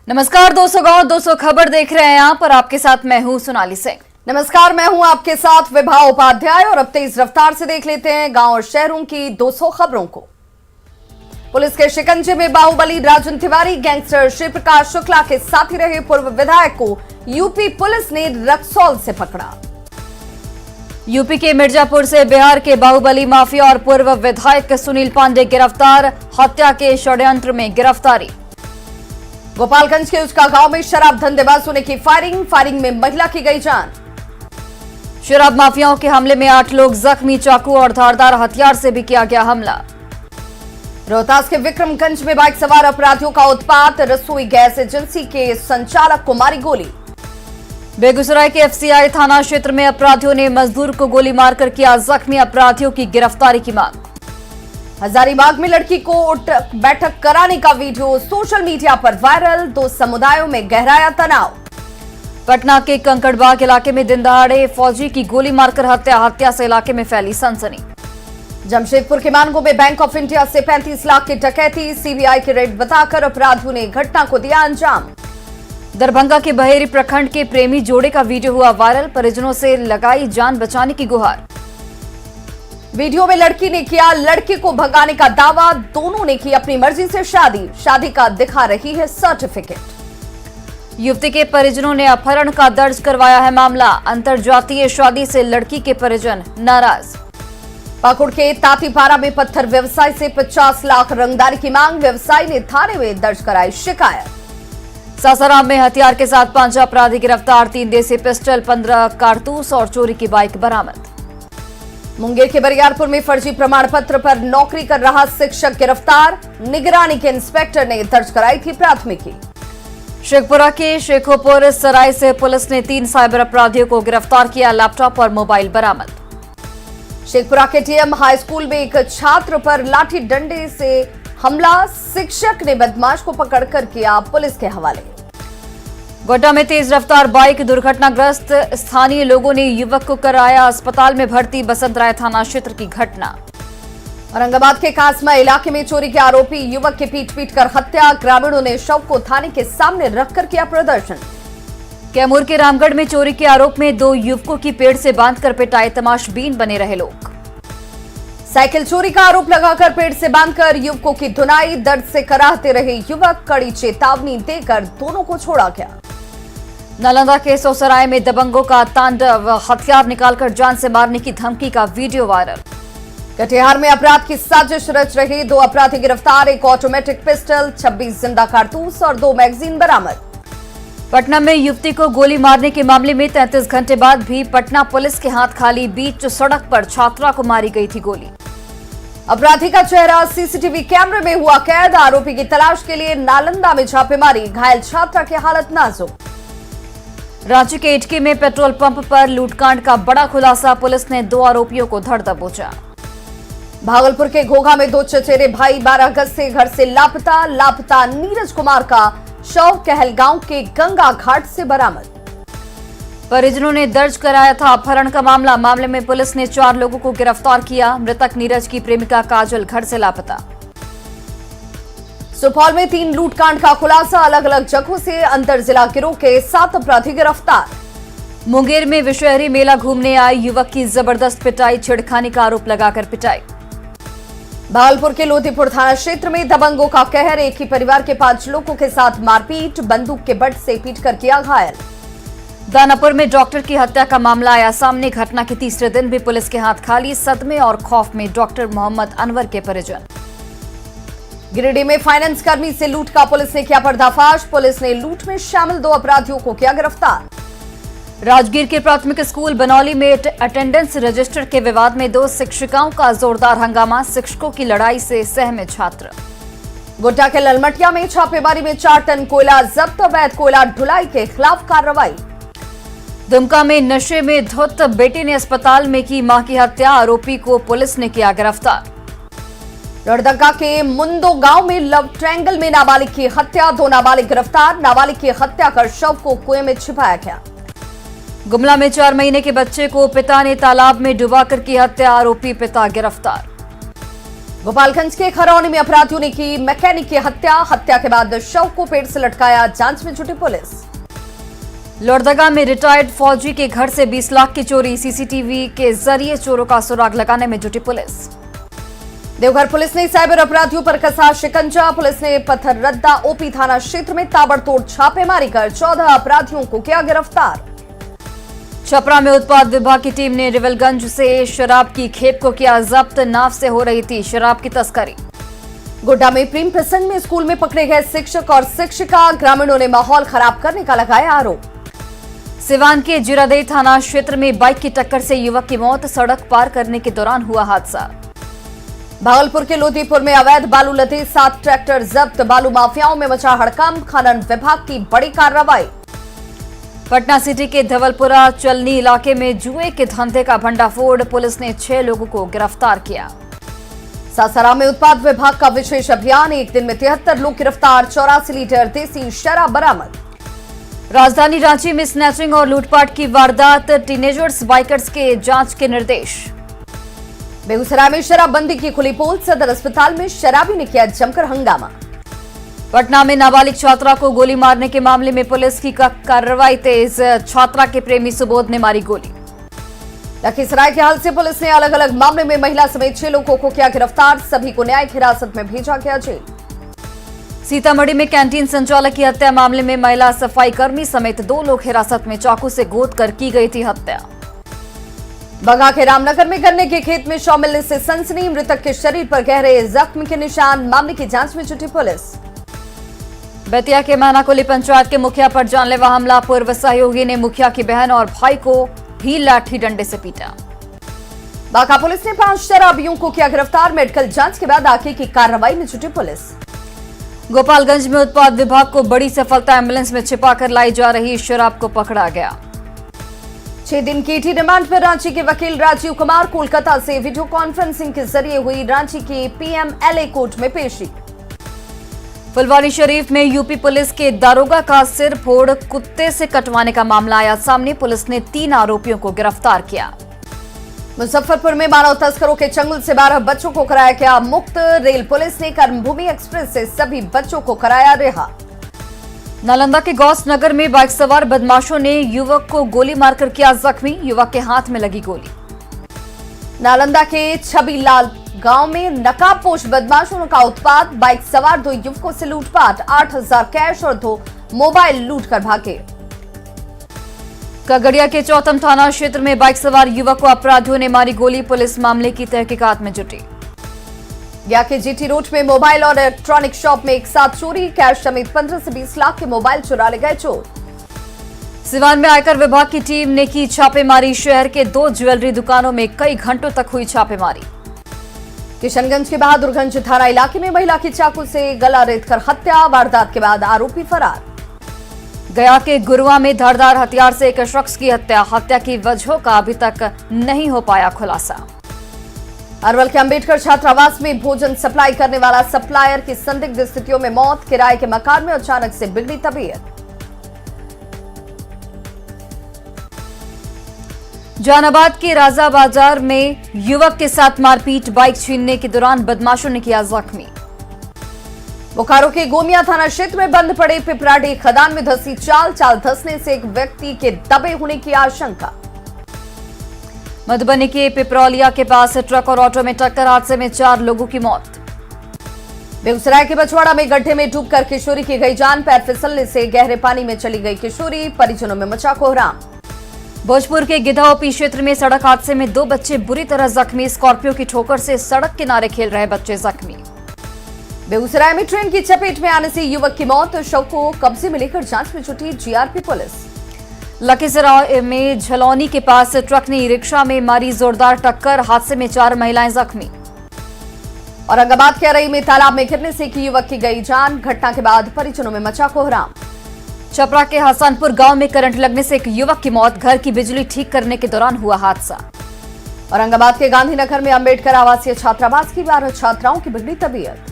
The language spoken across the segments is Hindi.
नमस्कार दोस्तों, गांव 200 खबर देख रहे हैं आप और आपके साथ मैं हूं सोनाली सिंह। नमस्कार, मैं हूं आपके साथ विभा उपाध्याय और अब तेज रफ्तार से देख लेते हैं गांव और शहरों की 200 खबरों को। पुलिस के शिकंजे में बाहुबली राजन तिवारी गैंगस्टर श्री प्रकाश शुक्ला के साथी रहे पूर्व विधायक को यूपी पुलिस ने रक्सौल से पकड़ा। यूपी के मिर्जापुर से बिहार के बाहुबली माफिया और पूर्व विधायक सुनील पांडे गिरफ्तार, हत्या के षड्यंत्र में गिरफ्तारी। गोपालगंज के उसका गांव में शराब धंधेबाजों ने की फायरिंग में महिला की गई जान। शराब माफियाओं के हमले में 8 लोग जख्मी, चाकू और धारदार हथियार से भी किया गया हमला। रोहतास के विक्रमगंज में बाइक सवार अपराधियों का उत्पात, रसोई गैस एजेंसी के संचालक को मारी गोली। बेगूसराय के एफसीआई थाना क्षेत्र में अपराधियों ने मजदूर को गोली मारकर किया जख्मी, अपराधियों की गिरफ्तारी की मांग। हजारीबाग में लड़की को उठक बैठक कराने का वीडियो सोशल मीडिया पर वायरल, 2 समुदायों में गहराया तनाव। पटना के कंकड़बाग इलाके में दिन दहाड़े फौजी की गोली मारकर हत्या से इलाके में फैली सनसनी। जमशेदपुर के मानगो में बैंक ऑफ इंडिया से 35 लाख की डकैती, सीबीआई की रेड बताकर अपराधियों ने घटना को दिया अंजाम। दरभंगा के बहेरी प्रखंड के प्रेमी जोड़े का वीडियो हुआ वायरल, परिजनों से लगाई जान बचाने की गुहार। वीडियो में लड़की ने किया लड़के को भगाने का दावा, दोनों ने की अपनी मर्जी से शादी का दिखा रही है सर्टिफिकेट। युवती के परिजनों ने अपहरण का दर्ज करवाया है मामला, अंतरजातीय शादी से लड़की के परिजन नाराज। पाकुड़ के तातीपारा में पत्थर व्यवसायी से 50 लाख रंगदारी की मांग, व्यवसायी ने थाने में दर्ज कराई शिकायत। सासाराम में हथियार के साथ 5 अपराधी गिरफ्तार, 3 देसी पिस्टल, 15 कारतूस और चोरी की बाइक बरामद। मुंगेर के बरियारपुर में फर्जी प्रमाण पत्र पर नौकरी कर रहा शिक्षक गिरफ्तार, निगरानी के इंस्पेक्टर ने दर्ज कराई थी प्राथमिकी। शेखपुरा के शेखोपुर सराय से पुलिस ने 3 साइबर अपराधियों को गिरफ्तार किया, लैपटॉप और मोबाइल बरामद। शेखपुरा के टीएम हाई स्कूल में एक छात्र पर लाठी डंडे से हमला, शिक्षक ने बदमाश को पकड़कर किया पुलिस के हवाले। गोड्डा में तेज रफ्तार बाइक दुर्घटनाग्रस्त, स्थानीय लोगों ने युवक को कराया अस्पताल में भर्ती, बसंतराय थाना क्षेत्र की घटना। औरंगाबाद के कासमा इलाके में चोरी के आरोपी युवक की पीट कर हत्या, ग्रामीणों ने शव को थाने के सामने रखकर किया प्रदर्शन। कैमूर के रामगढ़ में चोरी के आरोप में 2 युवकों की पेड़ से बांधकर पिटाई, तमाशबीन बने रहे लोग। साइकिल चोरी का आरोप लगाकर पेड़ से बांधकर युवकों की धुनाई, दर्द से कराहते रहे युवक, कड़ी चेतावनी देकर दोनों को छोड़ा गया। नालंदा के सोसराय में दबंगों का तांडव, हथियार निकालकर जान से मारने की धमकी का वीडियो वायरल। कटिहार में अपराध की साजिश रच रहे 2 अपराधी गिरफ्तार, एक ऑटोमेटिक पिस्टल, 26 जिंदा कारतूस और 2 मैगजीन बरामद। पटना में युवती को गोली मारने के मामले में 33 घंटे बाद भी पटना पुलिस के हाथ खाली, बीच सड़क पर छात्रा को मारी गई थी गोली। अपराधी का चेहरा सीसीटीवी कैमरे में हुआ कैद, आरोपी की तलाश के लिए नालंदा में छापेमारी, घायल छात्रा की हालत नाजुक। रांची के इटकी में पेट्रोल पंप पर लूटकांड का बड़ा खुलासा, पुलिस ने 2 आरोपियों को धर दबोचा। भागलपुर के घोघा में 2 चचेरे भाई 12 अगस्त से घर से लापता नीरज कुमार का शव कहलगांव के गंगा घाट से बरामद। परिजनों ने दर्ज कराया था अपहरण का मामले में पुलिस ने 4 लोगों को गिरफ्तार किया, मृतक नीरज की प्रेमिका काजल घर से लापता। सुपौल में 3 लूटकांड का खुलासा, अलग अलग जगहों से अंतर जिला गिरोह के 7 अपराधी गिरफ्तार। मुंगेर में विषहरी मेला घूमने आए युवक की जबरदस्त पिटाई, छेड़खानी का आरोप लगाकर पिटाई। भागलपुर के लोधीपुर थाना क्षेत्र में दबंगों का कहर, एक ही परिवार के 5 लोगों के साथ मारपीट, बंदूक के बट से पीटकर किया घायल। दानापुर में डॉक्टर की हत्या का मामला आया सामने, घटना के तीसरे दिन भी पुलिस के हाथ खाली, सदमे और खौफ में डॉक्टर मोहम्मद अनवर के परिजन। गिरिडीह में फाइनेंस कर्मी से लूट का पुलिस ने किया पर्दाफाश, पुलिस ने लूट में शामिल 2 अपराधियों को किया गिरफ्तार। राजगीर के प्राथमिक स्कूल बनौली में अटेंडेंस रजिस्टर के विवाद में 2 शिक्षिकाओं का जोरदार हंगामा, शिक्षकों की लड़ाई से सहमे छात्र। गोड्डा के ललमटिया में छापेमारी में 4 टन कोयला जब्त, अवैध कोयला ढुलाई के खिलाफ कार्रवाई। दुमका में नशे में धुत बेटे ने अस्पताल में की मां की हत्या, आरोपी को पुलिस ने किया गिरफ्तार। लोहरदगा के मुंदो गांव में लव ट्रायंगल में नाबालिग की हत्या, 2 नाबालिग गिरफ्तार, नाबालिग की हत्या कर शव को कुएं में छिपाया गया। गुमला में 4 महीने के बच्चे को पिता ने तालाब में डुबाकर की हत्या, आरोपी पिता गिरफ्तार। गोपालगंज के खरौनी में अपराधियों ने की मैकेनिक की हत्या के बाद शव को पेड़ से लटकाया, जांच में जुटी पुलिस। लोहरदगा में रिटायर्ड फौजी के घर से 20 लाख की चोरी, सीसीटीवी के जरिए चोरों का सुराग लगाने में जुटी पुलिस। देवघर पुलिस ने साइबर अपराधियों पर कसा शिकंजा, पुलिस ने पत्थररद्दा ओपी थाना क्षेत्र में ताबड़तोड़ छापेमारी कर 14 अपराधियों को किया गिरफ्तार। छपरा में उत्पाद विभाग की टीम ने रिवलगंज से शराब की खेप को किया जब्त, नाव से हो रही थी शराब की तस्करी। गोड्डा में प्रेम प्रसंग में स्कूल में पकड़े गए शिक्षक और शिक्षिका, ग्रामीणों ने माहौल खराब करने का लगाया आरोप। सिवान के जीरादेई थाना क्षेत्र में बाइक की टक्कर से युवक की मौत, सड़क पार करने के दौरान हुआ हादसा। भागलपुर के लोधीपुर में अवैध बालू लदे 7 ट्रैक्टर जब्त, बालू माफियाओं में मचा हड़कंप, खनन विभाग की बड़ी कार्रवाई। पटना सिटी के धवलपुरा चलनी इलाके में जुए के धंधे का भंडाफोड़, पुलिस ने 6 लोगों को गिरफ्तार किया। सासाराम में उत्पाद विभाग का विशेष अभियान, एक दिन में 73 लोग गिरफ्तार, 84 लीटर देसी शराब बरामद। राजधानी रांची में स्नैचिंग और लूटपाट की वारदात, टीनेजर्स बाइकर्स के जांच के निर्देश। बेगूसराय में शराबबंदी की खुली पोल, सदर अस्पताल में शराबी ने किया जमकर हंगामा। पटना में नाबालिग छात्रा को गोली मारने के मामले में पुलिस की कार्रवाई तेज, छात्रा के प्रेमी सुबोध ने मारी गोली। लखीसराय के हाल से पुलिस ने अलग अलग मामले में महिला समेत 6 लोगों को किया गिरफ्तार, सभी को न्यायिक हिरासत में भेजा गया जेल। सीतामढ़ी में कैंटीन संचालक की हत्या मामले में महिला सफाई कर्मी समेत 2 लोग हिरासत में, चाकू से गोद कर की गई थी हत्या। बगहा के रामनगर में गन्ने के खेत में शव मिलने से सनसनी, मृतक के शरीर पर गहरे जख्म के निशान, मामले की जांच में जुटी पुलिस। बेतिया के महनाकुली पंचायत के मुखिया पर जानलेवा हमला, पूर्व सहयोगी ने मुखिया की बहन और भाई को भी लाठी डंडे से पीटा। बांका पुलिस ने 5 शराबियों को किया गिरफ्तार, मेडिकल जांच के बाद आगे की कार्रवाई में जुटी पुलिस। गोपालगंज में उत्पाद विभाग को बड़ी सफलता, एम्बुलेंस में छिपाकर लाई जा रही शराब को पकड़ा गया। 6 दिन की ईडी रिमांड पर रांची के वकील राजीव कुमार, कोलकाता से वीडियो कॉन्फ्रेंसिंग के जरिए हुई रांची की पीएमएलए कोर्ट में पेशी। फुलवारी शरीफ में यूपी पुलिस के दारोगा का सिर फोड़ कुत्ते से कटवाने का मामला आया सामने, पुलिस ने 3 आरोपियों को गिरफ्तार किया। मुजफ्फरपुर में मानव तस्करों के चंगुल से 12 बच्चों को कराया गया मुक्त, रेल पुलिस ने कर्मभूमि एक्सप्रेस से सभी बच्चों को कराया रिहा। नालंदा के गौस नगर में बाइक सवार बदमाशों ने युवक को गोली मारकर किया जख्मी, युवक के हाथ में लगी गोली। नालंदा के छबीलाल गांव में नकाबपोश बदमाशों का उत्पात, बाइक सवार 2 युवकों से लूटपाट, 8000 कैश और 2 मोबाइल लूट कर भागे। कगड़िया के चौथम थाना क्षेत्र में बाइक सवार युवक को अपराधियों ने मारी गोली, पुलिस मामले की तहकीकात में जुटी। गया के जीटी रोड में मोबाइल और इलेक्ट्रॉनिक शॉप में एक साथ चोरी, कैश समेत 15 से 20 लाख के मोबाइल चुरा ले गए चोर। सिवान में आयकर विभाग की टीम ने की छापेमारी, शहर के 2 ज्वेलरी दुकानों में कई घंटों तक हुई छापेमारी। किशनगंज के बहादुरगंज थाना इलाके में महिला की चाकू से गला रेतकर हत्या, वारदात के बाद आरोपी फरार। गया के गुरुआ में धारदार हथियार से एक शख्स की हत्या की वजहों का अभी तक नहीं हो पाया खुलासा। अरवल के अंबेडकर छात्रावास में भोजन सप्लाई करने वाला सप्लायर की संदिग्ध स्थितियों में मौत, किराए के मकान में अचानक से बिगड़ी तबीयत। जहानाबाद के राजा बाजार में युवक के साथ मारपीट, बाइक छीनने के दौरान बदमाशों ने किया जख्मी। बोकारो के गोमिया थाना क्षेत्र में बंद पड़े पिपराडी खदान में धंसी चाल धंसने से एक व्यक्ति के दबे होने की आशंका। मधुबनी के पिपरौलिया के पास ट्रक और ऑटो में टक्कर, हादसे में 4 लोगों की मौत। बेगूसराय के बछवाड़ा में गड्ढे में डूबकर किशोरी की गई जान, पैर फिसलने से गहरे पानी में चली गई किशोरी, परिजनों में मचा कोहराम। भोजपुर के गिधा ओपी क्षेत्र में सड़क हादसे में 2 बच्चे बुरी तरह जख्मी, स्कॉर्पियो की ठोकर से सड़क किनारे खेल रहे बच्चे जख्मी। बेगूसराय में ट्रेन की चपेट में आने से युवक की मौत, शव को कब्जे में लेकर जांच में जुटी जीआरपी पुलिस। लखीसराय में झलौनी के पास ट्रक ने रिक्शा में मारी जोरदार टक्कर, हादसे में 4 महिलाएं जख्मी। औरंगाबाद के अरई में तालाब में गिरने से एक युवक की गई जान, घटना के बाद परिजनों में मचा कोहराम। छपरा के हसनपुर गांव में करंट लगने से एक युवक की मौत, घर की बिजली ठीक करने के दौरान हुआ हादसा। औरंगाबाद के गांधीनगर में अंबेडकर आवासीय छात्रावास की 12 छात्राओं की बिगड़ी तबीयत।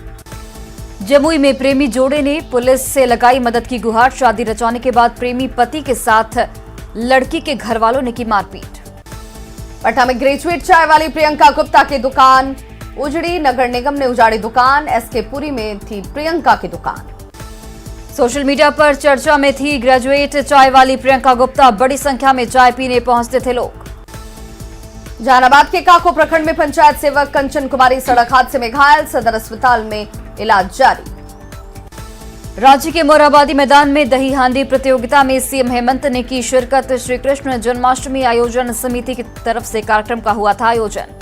जमुई में प्रेमी जोड़े ने पुलिस से लगाई मदद की गुहार, शादी रचाने के बाद प्रेमी पति के साथ लड़की के घर वालों ने की मारपीट। पटना में ग्रेजुएट चाय वाली प्रियंका गुप्ता की दुकान उजड़ी, नगर निगम ने उजाड़ी दुकान। एसके पुरी में थी प्रियंका की दुकान। सोशल मीडिया पर चर्चा में थी ग्रेजुएट चाय वाली प्रियंका गुप्ता। बड़ी संख्या में चाय पीने पहुंचते थे लोग। जहानाबाद के काको प्रखंड में पंचायत सेवक कंचन कुमारी सड़क हादसे में घायल, सदर अस्पताल में इलाज जारी। रांची के मोरहाबादी मैदान में दही हांडी प्रतियोगिता में सीएम हेमंत ने की शिरकत। श्री कृष्ण जन्माष्टमी आयोजन समिति की तरफ से कार्यक्रम का हुआ था आयोजन।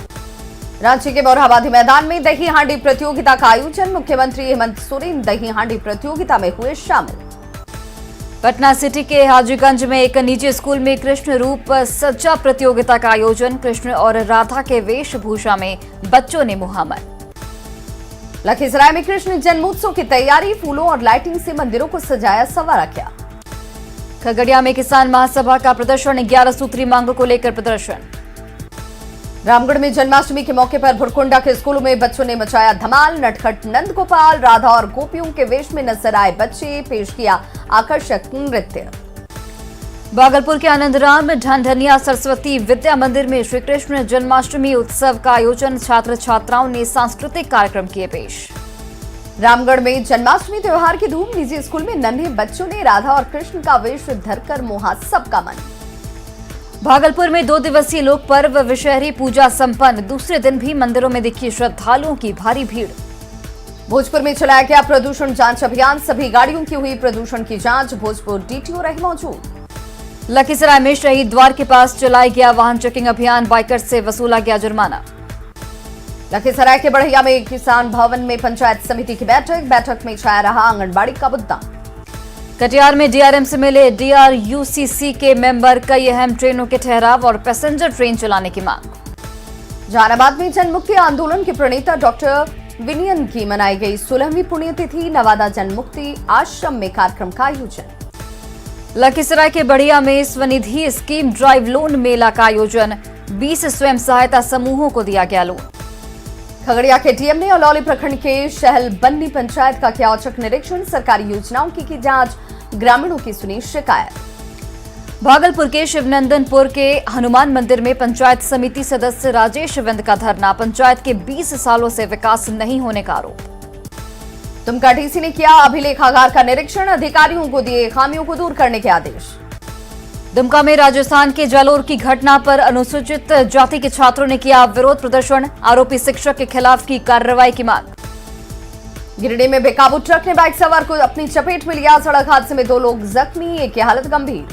रांची के मोरहाबादी मैदान में दही हांडी प्रतियोगिता का आयोजन। मुख्यमंत्री हेमंत सोरेन दही हांडी प्रतियोगिता में हुए शामिल। पटना सिटी के हाजीगंज में एक निजी स्कूल में कृष्ण रूप सज्जा प्रतियोगिता का आयोजन। कृष्ण और राधा के वेशभूषा में बच्चों ने मुहामर। लखीसराय में कृष्ण जन्मोत्सव की तैयारी, फूलों और लाइटिंग से मंदिरों को सजाया संवारा गया। खगड़िया में किसान महासभा का प्रदर्शन, 11 सूत्री मांगों को लेकर प्रदर्शन। रामगढ़ में जन्माष्टमी के मौके पर भुरकुंडा के स्कूलों में बच्चों ने मचाया धमाल। नटखट नंद गोपाल, राधा और गोपियों के वेश में नजर आए बच्चे, पेश किया आकर्षक नृत्य। भागलपुर के आनंदराम ढनढनिया सरस्वती विद्या मंदिर में श्री कृष्ण जन्माष्टमी उत्सव का आयोजन। छात्र छात्राओं ने सांस्कृतिक कार्यक्रम किए पेश। रामगढ़ में जन्माष्टमी त्योहार की धूम, निजी स्कूल में नन्हे बच्चों ने राधा और कृष्ण का वेश धरकर मोहा सबका मन। भागलपुर में 2 दिवसीय लोक पर्व विषहरी पूजा संपन्न। दूसरे दिन भी मंदिरों में दिखी श्रद्धालुओं की भारी भीड़। भोजपुर में चलाया गया प्रदूषण जांच अभियान, सभी गाड़ियों की हुई प्रदूषण की जांच। भोजपुर डीटीओ रहे मौजूद। लखीसराय में शहीद द्वार के पास चलाया गया वाहन चेकिंग अभियान, बाइकर से वसूला गया जुर्माना। लखीसराय के बढ़िया में किसान भवन में पंचायत समिति की बैठक में छाया रहा आंगनबाड़ी का मुद्दा। कटिहार में डीआरएम से मिले डीआरयूसीसी के मेंबर, कई अहम ट्रेनों के ठहराव और पैसेंजर ट्रेन चलाने की मांग। जहानाबाद में जनमुक्ति आंदोलन के प्रणेता डॉक्टर विनयन की मनाई गई 16वीं पुण्यतिथि। नवादा जनमुक्ति आश्रम में कार्यक्रम का आयोजन। लखीसराय के बढ़िया में स्वनिधि स्कीम ड्राइव लोन मेला का आयोजन। 20 स्वयं सहायता समूहों को दिया गया लोन। खगड़िया के डीएम ने अलौली प्रखंड के शहल बन्नी पंचायत का किया औचक निरीक्षण। सरकारी योजनाओं की जांच, ग्रामीणों की सुनी शिकायत। भागलपुर के शिवनंदनपुर के हनुमान मंदिर में पंचायत समिति सदस्य राजेश विंद का धरना। पंचायत के 20 सालों से विकास नहीं होने का आरोप। दुमका डीसी ने किया अभिलेखागार का निरीक्षण, अधिकारियों को दिए खामियों को दूर करने के आदेश। दुमका में राजस्थान के जालोर की घटना पर अनुसूचित जाति के छात्रों ने किया विरोध प्रदर्शन। आरोपी शिक्षक के खिलाफ की कार्रवाई की मांग। गिरिडीह में बेकाबू ट्रक ने बाइक सवार को अपनी चपेट में लिया। सड़क हादसे में 2 लोग जख्मी, एक की हालत गंभीर।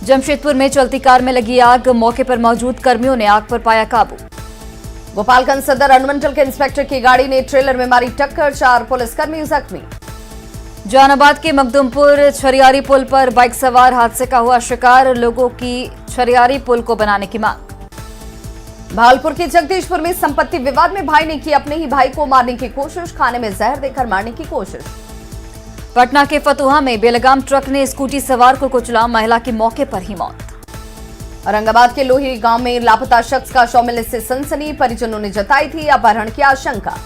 जमशेदपुर में चलती कार में लगी आग, मौके पर मौजूद कर्मियों ने आग पर पाया काबू। गोपालगंज सदर अनुमंडल के इंस्पेक्टर की गाड़ी ने ट्रेलर में मारी टक्कर, 4 पुलिसकर्मी जख्मी। जहानाबाद के मखदुमपुर छरियारी पुल पर बाइक सवार हादसे का हुआ शिकार, लोगों की छरियारी पुल को बनाने की मांग। भागलपुर के जगदीशपुर में संपत्ति विवाद में भाई ने की अपने ही भाई को मारने की कोशिश, खाने में जहर देकर मारने की कोशिश। पटना के फतुहा में बेलगाम ट्रक ने स्कूटी सवार को कुचला, महिला की मौके पर ही मौत। औरंगाबाद के लोही गांव में लापता शख्स का शव मिलने से सनसनी, परिजनों ने जताई थी अपहरण की आशंका।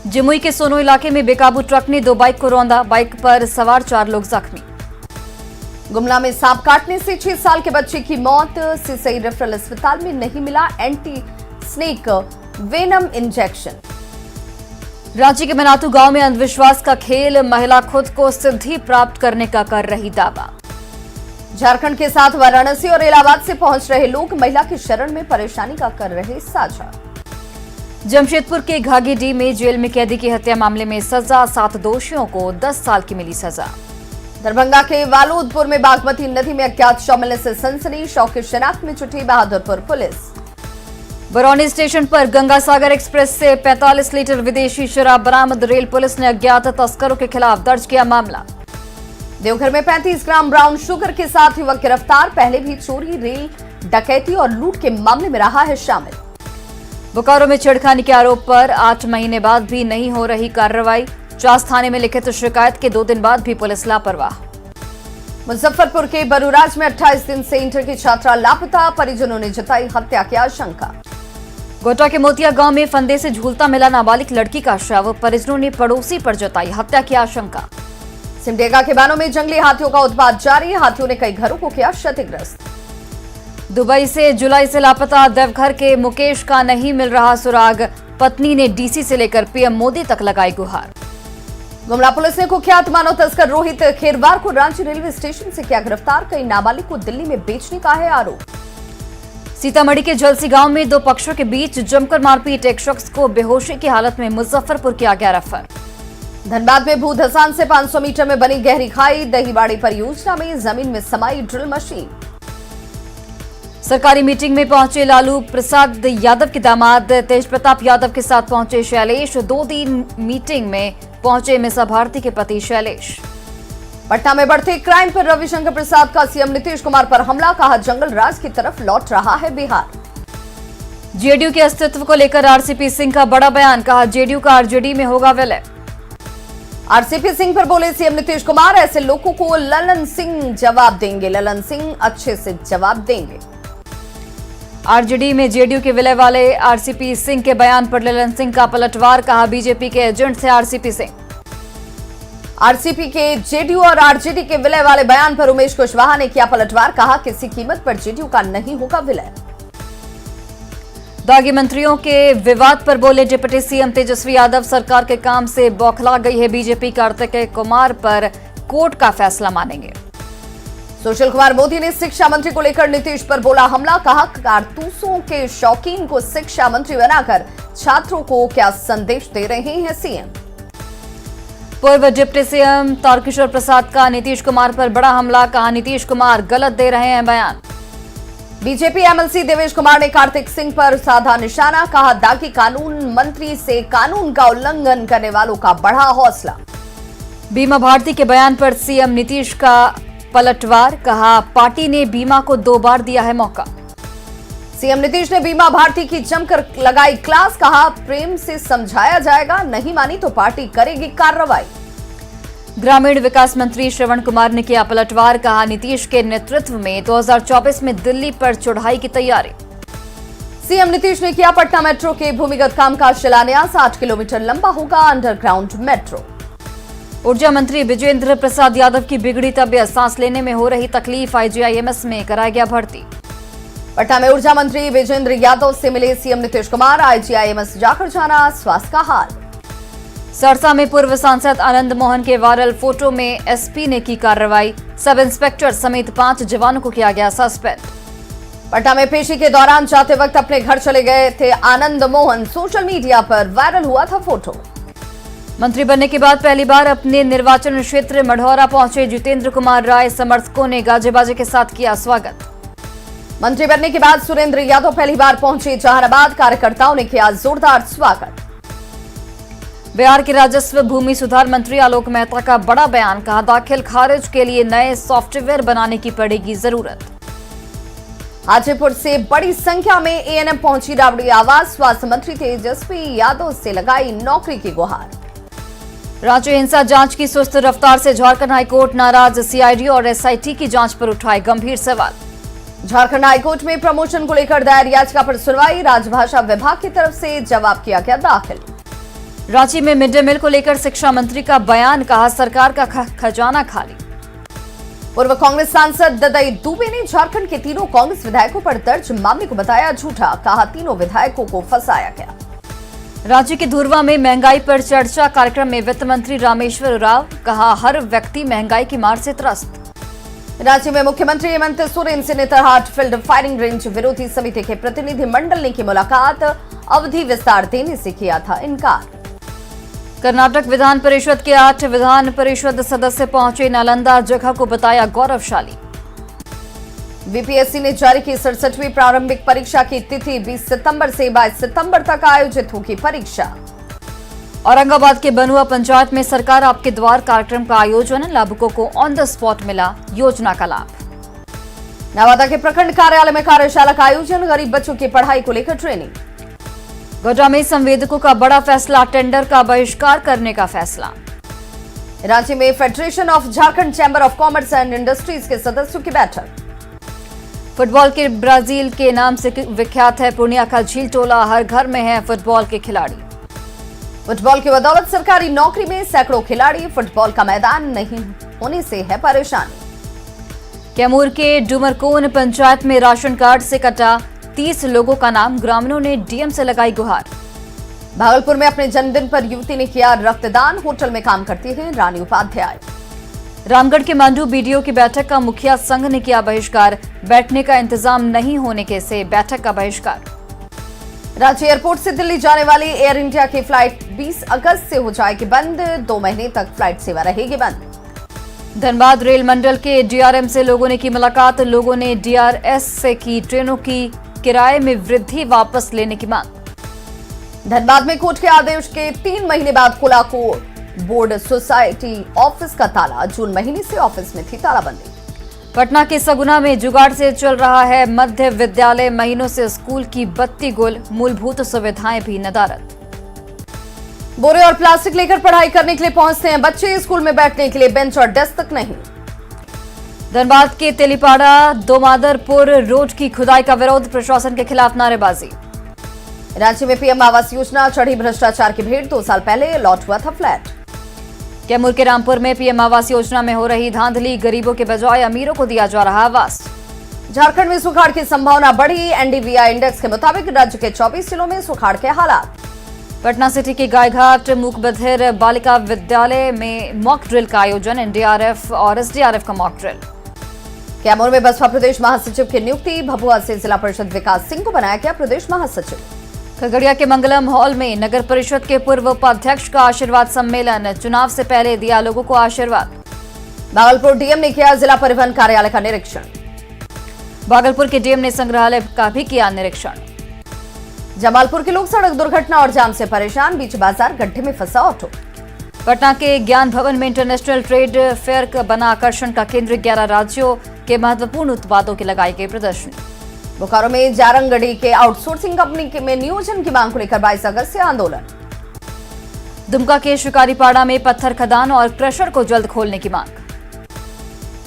जमुई के सोनो इलाके में बेकाबू ट्रक ने 2 बाइक को रौंदा, बाइक पर सवार 4 लोग जख्मी। गुमला में सांप काटने से 6 साल के बच्चे की मौत, सिसई रेफरल अस्पताल में नहीं मिला anti snake venom injection. Ranchi के मनातू गांव में अंधविश्वास का खेल, महिला खुद को सिद्धि प्राप्त करने का कर रही दावा। झारखंड के साथ वाराणसी और इलाहाबाद से पहुंच रहे लोग महिला की शरण में परेशानी का कर रहे साझा। जमशेदपुर के घागीडीह में जेल में कैदी की हत्या मामले में सजा, 7 दोषियों को 10 साल की मिली सजा। दरभंगा के वालोदपुर में बागमती नदी में अज्ञात शव मिलने से सनसनी, शव की शिनाख्त में जुटी बहादुरपुर पुलिस। बरौनी स्टेशन पर गंगा सागर एक्सप्रेस से 45 लीटर विदेशी शराब बरामद, रेल पुलिस ने अज्ञात तस्करों के खिलाफ दर्ज किया मामला। देवघर में 35 ग्राम ब्राउन शुगर के साथ युवक गिरफ्तार, पहले भी चोरी, रेल डकैती और लूट के मामले में रहा है शामिल। बोकारो में छेड़खानी के आरोप पर 8 महीने बाद भी नहीं हो रही कार्रवाई, चास थाने में लिखित शिकायत के 2 दिन बाद भी पुलिस लापरवाह। मुजफ्फरपुर के बरूराज में 28 दिन से इंटर की छात्रा लापता, परिजनों ने जताई हत्या की आशंका। गोटा के मोतिया गांव में फंदे से झूलता मिला नाबालिग लड़की का शव, परिजनों ने पड़ोसी पर जताई हत्या की आशंका। सिमडेगा के बानों में जंगली हाथियों का उत्पात जारी, हाथियों ने कई घरों को किया क्षतिग्रस्त। दुबई से जुलाई से लापता देवघर के मुकेश का नहीं मिल रहा सुराग, पत्नी ने डीसी से लेकर पीएम मोदी तक लगाई गुहार। गुमला पुलिस ने कुख्यात मानव तस्कर रोहित खेरवार को रांची रेलवे स्टेशन से किया गिरफ्तार। कई नाबालिग को दिल्ली में बेचने का है आरोप। सीतामढ़ी के जलसी गांव में दो पक्षों के बीच जमकर मारपीट। एक शख्स को बेहोशी की हालत में मुजफ्फरपुर किया गया रेफर। धनबाद में भू धसान से 500 मीटर में बनी गहरी खाई। दहीबाड़ी परियोजना में जमीन में समाई ड्रिल मशीन। सरकारी मीटिंग में पहुंचे लालू प्रसाद यादव के दामाद तेज प्रताप यादव के साथ पहुंचे शैलेश। 2 दिन मीटिंग में पहुंचे मीसा भारती के पति शैलेश। पटना में बढ़ते क्राइम पर रविशंकर प्रसाद का सीएम नीतीश कुमार पर हमला। कहा जंगल राज की तरफ लौट रहा है बिहार। जेडीयू के अस्तित्व को लेकर आरसीपी सिंह का बड़ा बयान। कहा जेडीयू का आरजेडी में होगा विलय। आरसीपी सिंह पर बोले सीएम नीतीश कुमार, ऐसे लोगों को ललन सिंह जवाब देंगे। ललन सिंह अच्छे से जवाब देंगे। आरजेडी में जेडीयू के विलय वाले आरसीपी सिंह के बयान पर ललन सिंह का पलटवार। कहा बीजेपी के एजेंट से आरसीपी सिंह। आरसीपी के जेडीयू और आरजेडी के विलय वाले बयान पर उमेश कुशवाहा ने किया पलटवार। कहा किसी कीमत पर जेडीयू का नहीं होगा विलय। दागी मंत्रियों के विवाद पर बोले डिप्टी सीएम तेजस्वी यादव, सरकार के काम से बौखला गई है बीजेपी। कार्तिकेय कुमार पर कोर्ट का फैसला मानेंगे। सुशील कुमार मोदी ने शिक्षा मंत्री को लेकर नीतीश पर बोला हमला। कहा कारतूसों के शौकीन को शिक्षा मंत्री बनाकर छात्रों को क्या संदेश दे रहे हैं सीएम। पूर्व डिप्टी सीएम तारकिशोर प्रसाद का नीतीश कुमार पर बड़ा हमला। कहा नीतीश कुमार गलत दे रहे हैं बयान। बीजेपी एमएलसी देवेश कुमार ने कार्तिक सिंह पर साधा निशाना। कहा दागी कानून मंत्री से कानून का उल्लंघन करने वालों का बढ़ा हौसला। बीमा भारती के बयान पर सीएम नीतीश का पलटवार। कहा पार्टी ने बीमा को 2 बार दिया है मौका। सीएम नीतीश ने बीमा भारती की जमकर लगाई क्लास। कहा प्रेम से समझाया जाएगा, नहीं मानी तो पार्टी करेगी कार्रवाई। ग्रामीण विकास मंत्री श्रवण कुमार ने किया पलटवार। कहा नीतीश के नेतृत्व में 2024 में दिल्ली पर चढ़ाई की तैयारी। सीएम नीतीश ने किया पटना मेट्रो के भूमिगत काम का शिलान्यास। 8 किलोमीटर लंबा होगा अंडरग्राउंड मेट्रो। ऊर्जा मंत्री विजेंद्र प्रसाद यादव की बिगड़ी तबीयत, सांस लेने में हो रही तकलीफ। आईजीआईएमएस में कराया गया भर्ती। पटना में ऊर्जा मंत्री विजेंद्र यादव से मिले सीएम नीतीश कुमार। आईजीआईएमएस जाकर जाना स्वास्थ्य का हाल। सरसा में पूर्व सांसद आनंद मोहन के वायरल फोटो में एसपी ने की कार्रवाई। सब इंस्पेक्टर समेत 5 जवानों को किया गया सस्पेंड। पटना में पेशी के दौरान जाते वक्त अपने घर चले गए थे आनंद मोहन। सोशल मीडिया पर वायरल हुआ था फोटो। मंत्री बनने के बाद पहली बार अपने निर्वाचन क्षेत्र मढ़ौरा पहुंचे जितेंद्र कुमार राय। समर्थकों ने गाजे बाजे के साथ किया स्वागत। मंत्री बनने के बाद सुरेंद्र यादव पहली बार पहुंचे जहानाबाद। कार्यकर्ताओं ने किया जोरदार स्वागत। बिहार के राजस्व भूमि सुधार मंत्री आलोक मेहता का बड़ा बयान। कहा दाखिल खारिज के लिए नए सॉफ्टवेयर बनाने की पड़ेगी जरूरत। हाजीपुर से बड़ी संख्या में एएनएम पहुंची राबड़ी आवास। स्वास्थ्य मंत्री तेजस्वी यादव से लगाई नौकरी की गुहार। रांची हिंसा जांच की सुस्त रफ्तार से झारखंड हाईकोर्ट नाराज। सीआईडी और एसआईटी की जांच पर उठाए गंभीर सवाल। झारखंड हाईकोर्ट में प्रमोशन को लेकर दायर याचिका पर सुनवाई। राजभाषा विभाग की तरफ से जवाब किया गया दाखिल। रांची में मिड डे मील को लेकर शिक्षा मंत्री का बयान। कहा सरकार का खजाना खाली। पूर्व कांग्रेस सांसद ददई दुबे ने झारखंड के 3 कांग्रेस विधायकों पर दर्ज मामले को बताया झूठा। कहा 3 विधायकों को फंसाया गया। रांची के धुरवा में महंगाई पर चर्चा कार्यक्रम में वित्त मंत्री रामेश्वर राव। कहा हर व्यक्ति महंगाई की मार से त्रस्त। रांची में मुख्यमंत्री हेमंत सोरेन से नेतरहाट फील्ड फायरिंग रेंज विरोधी समिति के प्रतिनिधि मंडल ने की मुलाकात। अवधि विस्तार देने से किया था इनकार। कर्नाटक विधान परिषद के 8 विधान परिषद सदस्य पहुंचे नालंदा। जगह को बताया गौरवशाली। बीपीएससी ने जारी की 67वीं प्रारंभिक परीक्षा की तिथि। 20 सितंबर से 22 सितंबर तक आयोजित होगी परीक्षा। औरंगाबाद के बनुआ पंचायत में सरकार आपके द्वार कार्यक्रम का आयोजन। लाभुकों को ऑन द स्पॉट मिला योजना का लाभ। नवादा के प्रखंड कार्यालय में कार्यशाला का आयोजन। गरीब बच्चों की पढ़ाई को लेकर ट्रेनिंग। गोड्डा में संवेदकों का बड़ा फैसला। टेंडर का बहिष्कार करने का फैसला। रांची में federation of Jharkhand chamber of commerce and industries के सदस्यों की बैठक। फुटबॉल के ब्राजील के नाम से विख्यात है पूर्णिया का झील टोला। हर घर में है फुटबॉल के खिलाड़ी। फुटबॉल की बदौलत सरकारी नौकरी में सैकड़ों खिलाड़ी। फुटबॉल का मैदान नहीं होने से है परेशानी। कैमूर के डुमरकोन पंचायत में राशन कार्ड से कटा 30 लोगों का नाम। ग्रामीणों ने डीएम से लगाई गुहार। भागलपुर में अपने जन्मदिन पर युवती ने किया रक्तदान। होटल में काम करती है रानी उपाध्याय। रामगढ़ के मांडू बीडीओ की बैठक का मुखिया संघ ने किया बहिष्कार। बैठने का इंतजाम नहीं होने के से बैठक का बहिष्कार। रांची एयरपोर्ट से दिल्ली जाने वाली एयर इंडिया की फ्लाइट 20 अगस्त से हो जाएगी बंद। 2 महीने तक फ्लाइट सेवा रहेगी बंद। धनबाद रेल मंडल के डीआरएम से लोगों ने की मुलाकात। लोगों ने डीआरएस से की ट्रेनों की किराए में वृद्धि वापस लेने की मांग। धनबाद में कोर्ट के आदेश के 3 महीने बाद खुला बोर्ड सोसाइटी ऑफिस का ताला। जून महीने से ऑफिस में थी तालाबंदी। पटना के सगुना में जुगाड़ से चल रहा है मध्य विद्यालय। महीनों से स्कूल की बत्ती गुल, मूलभूत सुविधाएं भी नदारद। बोरे और प्लास्टिक लेकर पढ़ाई करने के लिए पहुंचते हैं बच्चे। स्कूल में बैठने के लिए बेंच और डेस्क तक नहीं। धनबाद के तेलीपाड़ा दोमादरपुर रोड की खुदाई का विरोध। प्रशासन के खिलाफ नारेबाजी। रांची में पीएम आवास योजना चढ़ी भ्रष्टाचार की भीड़। 2 साल पहले लॉट हुआ था फ्लैट। कैमूर के रामपुर में पीएम आवास योजना में हो रही धांधली। गरीबों के बजाय अमीरों को दिया जा रहा आवास। झारखंड में सुखाड़ की संभावना बढ़ी। एनडीवीआई इंडेक्स के मुताबिक राज्य के 24 जिलों में सुखाड़ के हालात। पटना सिटी के गायघाट मूक बधिर बालिका विद्यालय में मॉक ड्रिल का आयोजन। एनडीआरएफ और एसडीआरएफ का मॉक ड्रिल। कैमूर में बसपा प्रदेश महासचिव की नियुक्ति। भभुआ से जिला परिषद विकास सिंह को बनाया गया प्रदेश महासचिव। खगड़िया के मंगलम हॉल में नगर परिषद के पूर्व उपाध्यक्ष का आशीर्वाद सम्मेलन। चुनाव से पहले दिया लोगों को आशीर्वाद। भागलपुर डीएम ने किया जिला परिवहन कार्यालय का निरीक्षण। भागलपुर के डीएम ने संग्रहालय का भी किया निरीक्षण। जमालपुर के लोग सड़क दुर्घटना और जाम से परेशान। बीच बाजार गड्ढे में फंसा ऑटो। पटना के ज्ञान भवन में इंटरनेशनल ट्रेड फेयर का बना आकर्षण का केंद्र। 11 राज्यों के महत्वपूर्ण उत्पादों की लगाई गई प्रदर्शनी। बोकारो में जारंगड़ी के आउटसोर्सिंग कंपनी में नियोजन की मांग को लेकर 22 अगस्त से आंदोलन। दुमका के शिकारीपाड़ा में पत्थर खदान और क्रशर को जल्द खोलने की मांग।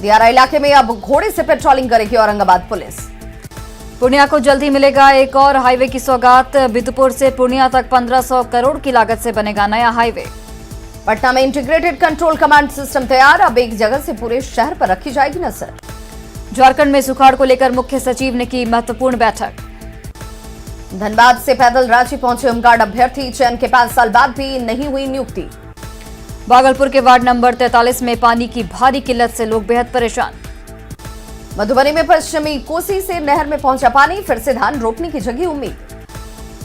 दियारा इलाके में अब घोड़े से पेट्रोलिंग करेगी औरंगाबाद पुलिस। पूर्णिया को जल्द ही मिलेगा एक और हाईवे की सौगात। बितुपुर से पूर्णिया तक 1500 करोड़ की लागत से बनेगा नया हाईवे। पटना में इंटीग्रेटेड कंट्रोल कमांड सिस्टम तैयार। अब एक जगह से पूरे शहर पर रखी जाएगी नजर। झारखंड में सुखाड़ को लेकर मुख्य सचिव ने की महत्वपूर्ण बैठक। धनबाद से पैदल रांची पहुंचे होमगार्ड अभ्यर्थी। चयन के 5 साल बाद भी नहीं हुई नियुक्ति। भागलपुर के वार्ड नंबर 43 में पानी की भारी किल्लत से लोग बेहद परेशान। मधुबनी में पश्चिमी कोसी से नहर में पहुंचा पानी। फिर से धान रोपने की जगी उम्मीद।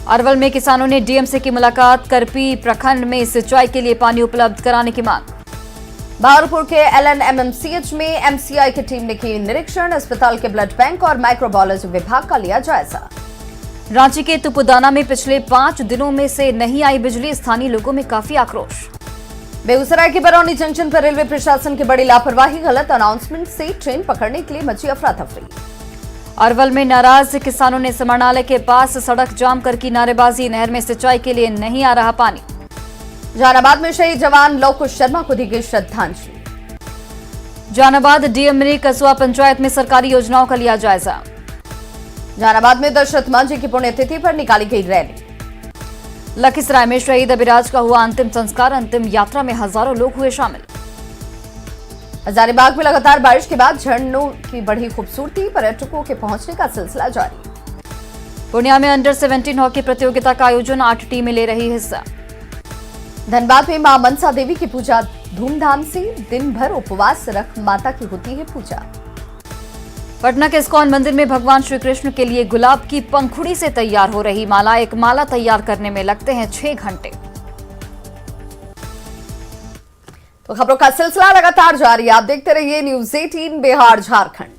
अरवल में किसानों ने डीएम से की मुलाकात। करपी प्रखंड में सिंचाई के लिए पानी उपलब्ध कराने की मांग। भागलपुर के एलएनएमएमसीएच में एमसीआई की टीम ने की निरीक्षण। अस्पताल के ब्लड बैंक और माइक्रोबायोलॉजी विभाग का लिया जायजा। रांची के तुपुदाना में पिछले 5 दिनों में से नहीं आई बिजली। स्थानीय लोगों में काफी आक्रोश। बेगूसराय के बरौनी जंक्शन पर रेलवे प्रशासन की बड़ी लापरवाही। गलत अनाउंसमेंट से ट्रेन पकड़ने के लिए मची अफरा तफरी। अरवल में नाराज किसानों ने समाहरणालय के पास सड़क जाम कर की नारेबाजी। नहर में सिंचाई के लिए नहीं आ रहा पानी। जहानाबाद में शहीद जवान लवकुश शर्मा को दी गई श्रद्धांजलि। जहानाबाद डीएम ने कसुआ पंचायत में सरकारी योजनाओं का लिया जायजा। जहानाबाद में दशरथ मांझी की पुण्यतिथि पर निकाली गई रैली। लखीसराय में शहीद अभिराज का हुआ अंतिम संस्कार। अंतिम यात्रा में हजारों लोग हुए शामिल। हजारीबाग में लगातार बारिश के बाद झरनों की बढ़ी खूबसूरती। पर्यटकों के पहुंचने का सिलसिला जारी। पूर्णिया में अंडर 17 हॉकी प्रतियोगिता का आयोजन। 8 टीमें ले रही हिस्सा। धनबाद में मां मनसा देवी की पूजा धूमधाम से। दिन भर उपवास रख माता की होती है पूजा। पटना के इस्कॉन मंदिर में भगवान श्री कृष्ण के लिए गुलाब की पंखुड़ी से तैयार हो रही माला। एक माला तैयार करने में लगते हैं 6 घंटे। तो खबरों का सिलसिला लगातार जारी। आप देखते रहिए न्यूज़ 18 बिहार झारखंड।